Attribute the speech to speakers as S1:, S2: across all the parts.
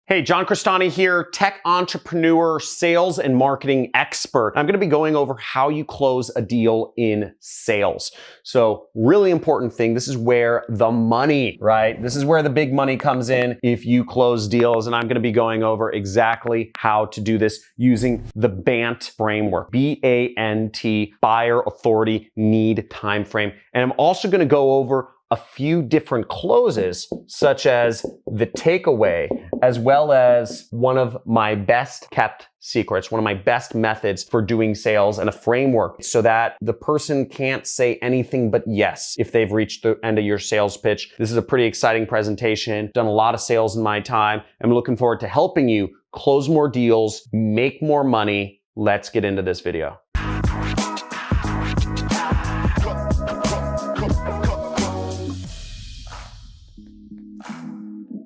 S1: Hey, John Crestani here, tech entrepreneur, sales and marketing expert. I'm gonna be going over how you close a deal in sales. So really important thing, this is where the money, right? This is where the big money comes in if you close deals, and I'm gonna be going over exactly how to do this using the BANT framework. B-A-N-T, buyer, authority, need, time frame. And I'm also gonna go over a few different closes, such as the takeaway, as well as one of my best kept secrets, one of my best methods for doing sales, and a framework so that the person can't say anything but yes if they've reached the end of your sales pitch. This is a pretty exciting presentation. Done a lot of sales in my time. I'm looking forward to helping you close more deals, make more money. Let's get into this video.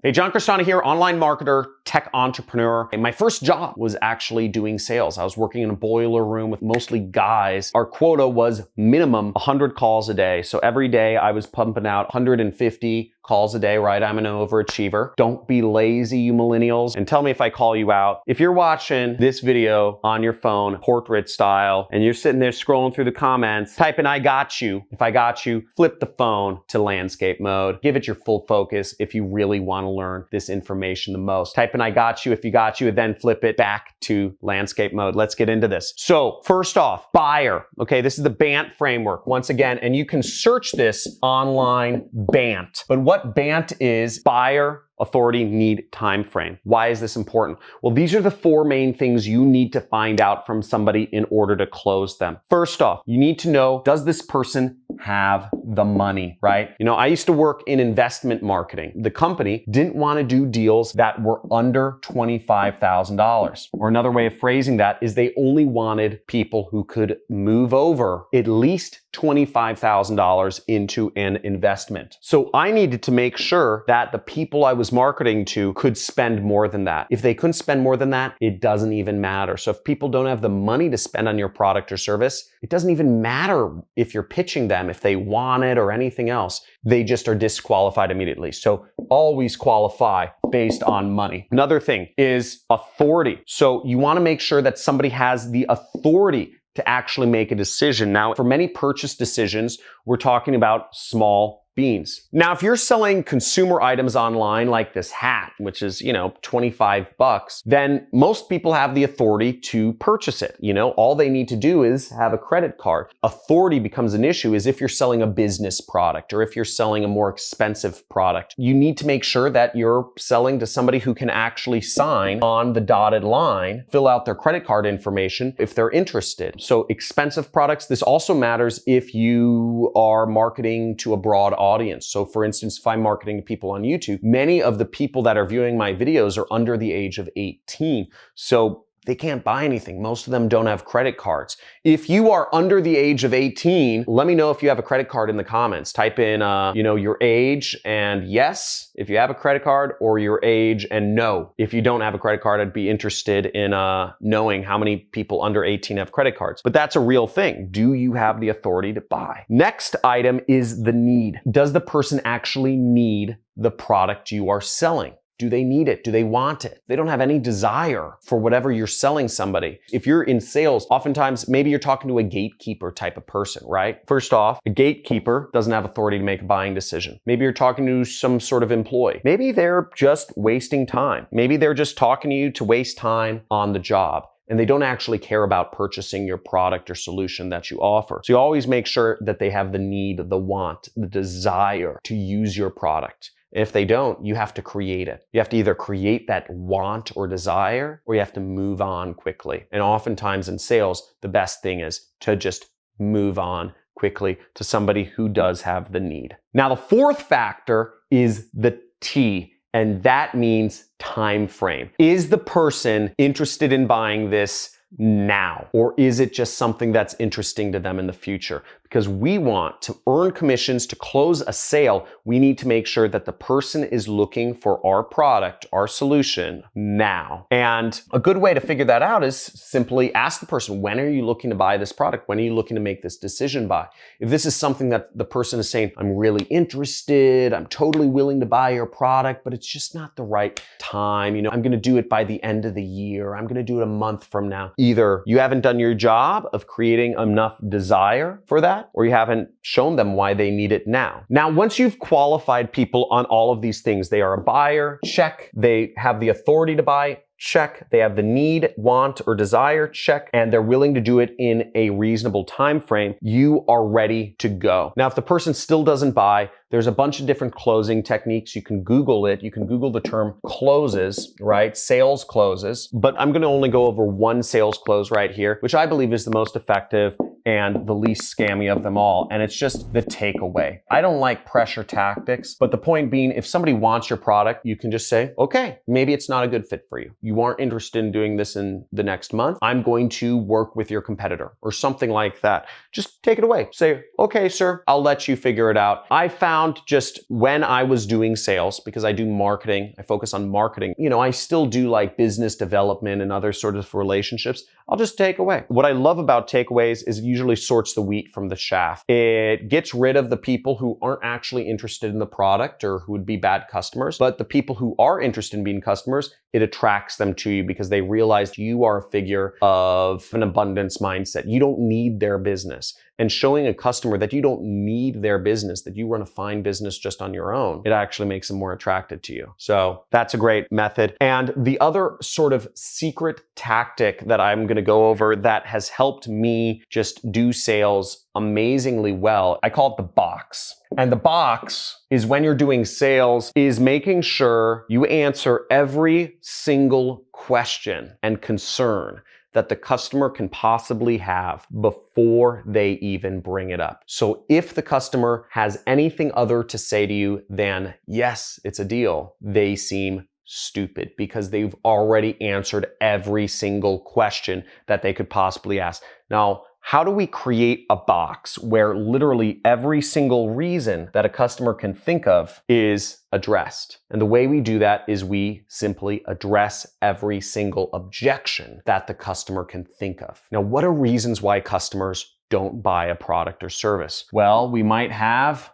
S1: Hey, John Crestani here, online marketer, tech entrepreneur. My first job was actually doing sales. I was working in a boiler room with mostly guys. Our quota was minimum 100 calls a day. So every day I was pumping out 150 calls a day, right? I'm an overachiever. Don't be lazy, you millennials, and tell me if I call you out. If you're watching this video on your phone, portrait style, and you're sitting there scrolling through the comments, type in I got you. If I got you, flip the phone to landscape mode. Give it your full focus if you really want to learn this information the most. Type in I got you if you got you, and then flip it back to landscape mode. Let's get into this. So first off, buyer. Okay, this is the BANT framework once again, and you can search this online, BANT. But what BANT is: buyer, authority, need, time frame. Why is this important? Well, these are the four main things you need to find out from somebody in order to close them. First off, you need to know, does this person have the money, right? You know, I used to work in investment marketing. The company didn't want to do deals that were under $25,000. Or another way of phrasing that is they only wanted people who could move over at least $25,000 into an investment. So I needed to make sure that the people I was marketing to could spend more than that. If they couldn't spend more than that, it doesn't even matter. So if people don't have the money to spend on your product or service, it doesn't even matter if you're pitching them, if they want it or anything else. They just are disqualified immediately. So always qualify based on money. Another thing is authority. So you want to make sure that somebody has the authority to actually make a decision. Now, for many purchase decisions, we're talking about small beans. Now, if you're selling consumer items online like this hat, which is, 25 bucks, then most people have the authority to purchase it. All they need to do is have a credit card. Authority becomes an issue is if you're selling a business product or if you're selling a more expensive product. You need to make sure that you're selling to somebody who can actually sign on the dotted line, fill out their credit card information if they're interested. So expensive products, this also matters if you are marketing to a broad audience. So for instance, if I'm marketing to people on YouTube, many of the people that are viewing my videos are under the age of 18. So they can't buy anything. Most of them don't have credit cards. If you are under the age of 18, let me know if you have a credit card in the comments. Type in, your age and yes, if you have a credit card, or your age and no. If you don't have a credit card, I'd be interested in knowing how many people under 18 have credit cards. But that's a real thing. Do you have the authority to buy? Next item is the need. Does the person actually need the product you are selling? Do they need it? Do they want it? They don't have any desire for whatever you're selling somebody. If you're in sales, oftentimes maybe you're talking to a gatekeeper type of person, right? First off, a gatekeeper doesn't have authority to make a buying decision. Maybe you're talking to some sort of employee. Maybe they're just wasting time. Maybe they're just talking to you to waste time on the job, and they don't actually care about purchasing your product or solution that you offer. So you always make sure that they have the need, the want, the desire to use your product. If they don't, you have to create it. You have to either create that want or desire, or you have to move on quickly. And oftentimes in sales, the best thing is to just move on quickly to somebody who does have the need. Now, the fourth factor is the T, and that means time frame. Is the person interested in buying this now? Or is it just something that's interesting to them in the future? because we want to earn commissions to close a sale. We need to make sure that the person is looking for our product, our solution now. And a good way to figure that out is simply ask the person, when are you looking to buy this product? When are you looking to make this decision by? If this is something that the person is saying, I'm really interested, I'm totally willing to buy your product, but it's just not the right time. I'm going to do it by the end of the year. I'm going to do it a month from now. Either you haven't done your job of creating enough desire for that, or you haven't shown them why they need it now. Now, once you've qualified people on all of these things, they are a buyer, check. They have the authority to buy, check. They have the need, want, or desire, check. And they're willing to do it in a reasonable time frame. You are ready to go. Now, if the person still doesn't buy, there's a bunch of different closing techniques. You can Google it. You can Google the term closes, right? Sales closes. But I'm going to only go over one sales close right here, which I believe is the most effective and the least scammy of them all. And it's just the takeaway. I don't like pressure tactics, but the point being, if somebody wants your product, you can just say, okay, maybe it's not a good fit for you. You aren't interested in doing this in the next month. I'm going to work with your competitor or something like that. Just take it away. Say, okay, sir, I'll let you figure it out. I found just when I was doing sales, because I do marketing, I focus on marketing, I still do like business development and other sort of relationships. I'll just take away. What I love about takeaways is it usually sorts the wheat from the chaff. It gets rid of the people who aren't actually interested in the product or who would be bad customers, but the people who are interested in being customers, it attracts them to you because they realize you are a figure of an abundance mindset. You don't need their business. And showing a customer that you don't need their business, that you run a fine business just on your own, it actually makes them more attracted to you. So that's a great method. And the other sort of secret tactic that I'm going to go over that has helped me just do sales amazingly well, I call it the box. And the box is when you're doing sales is making sure you answer every single question and concern that the customer can possibly have before they even bring it up. So if the customer has anything other to say to you than, yes, it's a deal, they seem stupid because they've already answered every single question that they could possibly ask. Now, how do we create a box where literally every single reason that a customer can think of is addressed? And the way we do that is we simply address every single objection that the customer can think of. Now, what are reasons why customers don't buy a product or service? Well, we might have,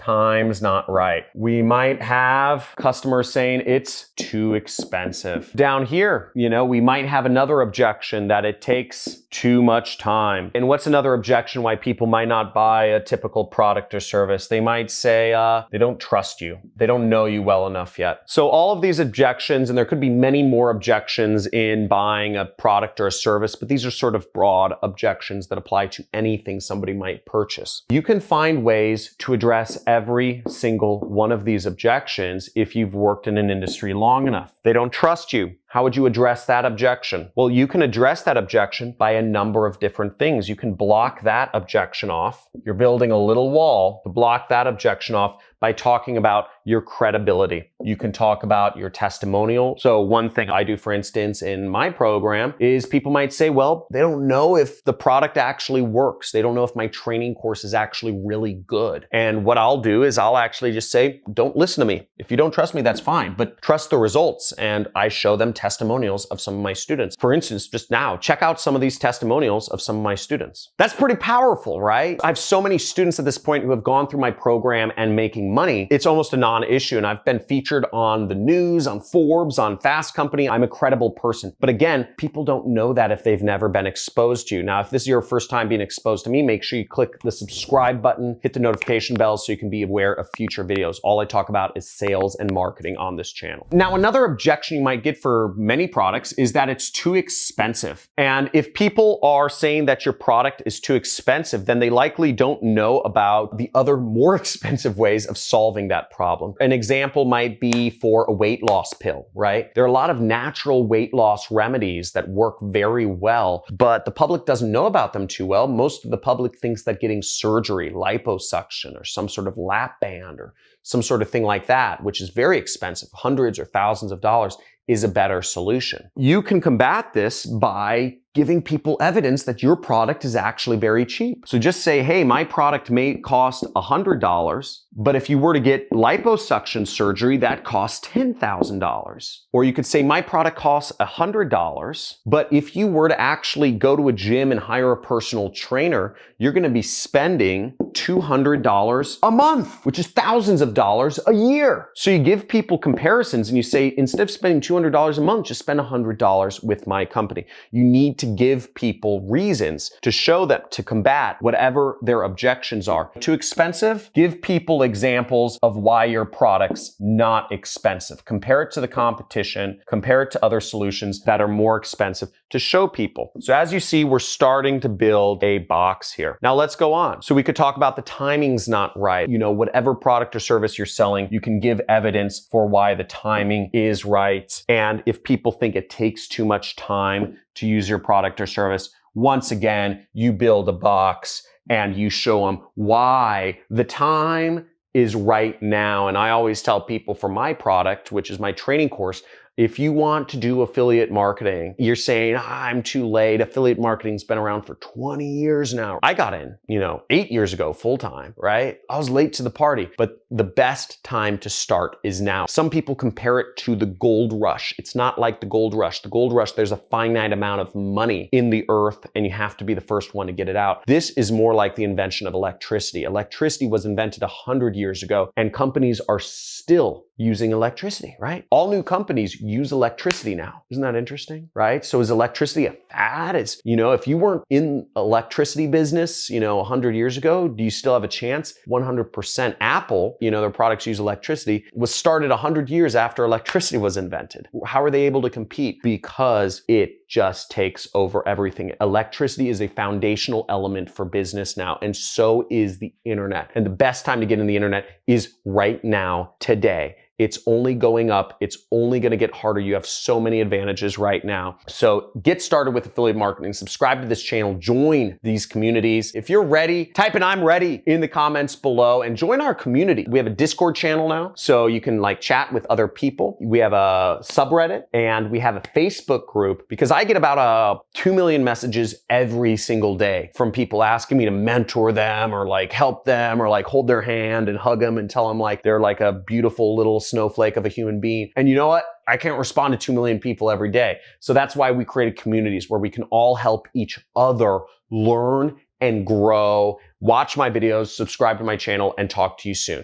S1: time's not right. We might have customers saying it's too expensive. Down here, we might have another objection that it takes too much time. And what's another objection why people might not buy a typical product or service? They might say they don't trust you. They don't know you well enough yet. So all of these objections, and there could be many more objections in buying a product or a service, but these are sort of broad objections that apply to anything somebody might purchase. You can find ways to address every single one of these objections if you've worked in an industry long enough. They don't trust you. How would you address that objection? Well, you can address that objection by a number of different things. You can block that objection off. You're building a little wall to block that objection off by talking about your credibility. You can talk about your testimonial. So one thing I do, for instance, in my program is people might say, well, they don't know if the product actually works. They don't know if my training course is actually really good. And what I'll do is I'll actually just say, don't listen to me. If you don't trust me, that's fine, but trust the results. And I show them testimonials of some of my students. For instance, just now, check out some of these testimonials of some of my students. That's pretty powerful, right? I have so many students at this point who have gone through my program and making money. It's almost a non-issue. And I've been featured on the news, on Forbes, on Fast Company. I'm a credible person. But again, people don't know that if they've never been exposed to you. Now, if this is your first time being exposed to me, make sure you click the subscribe button, hit the notification bell so you can be aware of future videos. All I talk about is sales and marketing on this channel. Now, another objection you might get for many products is that it's too expensive. And if people are saying that your product is too expensive, then they likely don't know about the other more expensive ways of solving that problem. An example might be for a weight loss pill, right? There are a lot of natural weight loss remedies that work very well, but the public doesn't know about them too well. Most of the public thinks that getting surgery, liposuction, or some sort of lap band or some sort of thing like that, which is very expensive, hundreds or thousands of dollars, is a better solution. You can combat this by giving people evidence that your product is actually very cheap. So just say, hey, my product may cost $100, but if you were to get liposuction surgery, that costs $10,000. Or you could say, my product costs $100, but if you were to actually go to a gym and hire a personal trainer, you're gonna be spending $200 a month, which is thousands of dollars a year. So you give people comparisons and you say, instead of spending $200 a month, just spend $100 with my company. You need to give people reasons to show them, to combat whatever their objections are. Too expensive? Give people examples of why your product's not expensive. Compare it to the competition, compare it to other solutions that are more expensive to show people. So as you see, we're starting to build a box here. Now let's go on. So we could talk about the timing's not right. You know, whatever product or service you're selling, you can give evidence for why the timing is right. And if people think it takes too much time to use your product or service, once again, you build a box and you show them why the time is right now. And I always tell people for my product, which is my training course, if you want to do affiliate marketing, you're saying, I'm too late. Affiliate marketing's been around for 20 years now. I got in, 8 years ago, full time, right? I was late to the party, but the best time to start is now. Some people compare it to the gold rush. It's not like the gold rush. The gold rush, there's a finite amount of money in the earth and you have to be the first one to get it out. This is more like the invention of electricity. Electricity was invented 100 years ago and companies are still using electricity, right? All new companies use electricity now. Isn't that interesting, right? So is electricity a fad? If you weren't in electricity business, 100 years ago, do you still have a chance? 100%. Apple, their products use electricity, was started 100 years after electricity was invented. How are they able to compete? Because it just takes over everything. Electricity is a foundational element for business now, and so is the internet. And the best time to get in the internet is right now, today. It's only going up. It's only going to get harder. You have so many advantages right now. So get started with affiliate marketing. Subscribe to this channel. Join these communities. If you're ready, type in I'm ready in the comments below and join our community. We have a Discord channel now, so you can chat with other people. We have a subreddit and we have a Facebook group because I get about 2 million messages every single day from people asking me to mentor them or help them or hold their hand and hug them and tell them they're a beautiful little snowflake of a human being. And you know what? I can't respond to 2 million people every day. So that's why we created communities where we can all help each other learn and grow. Watch my videos, subscribe to my channel, and talk to you soon.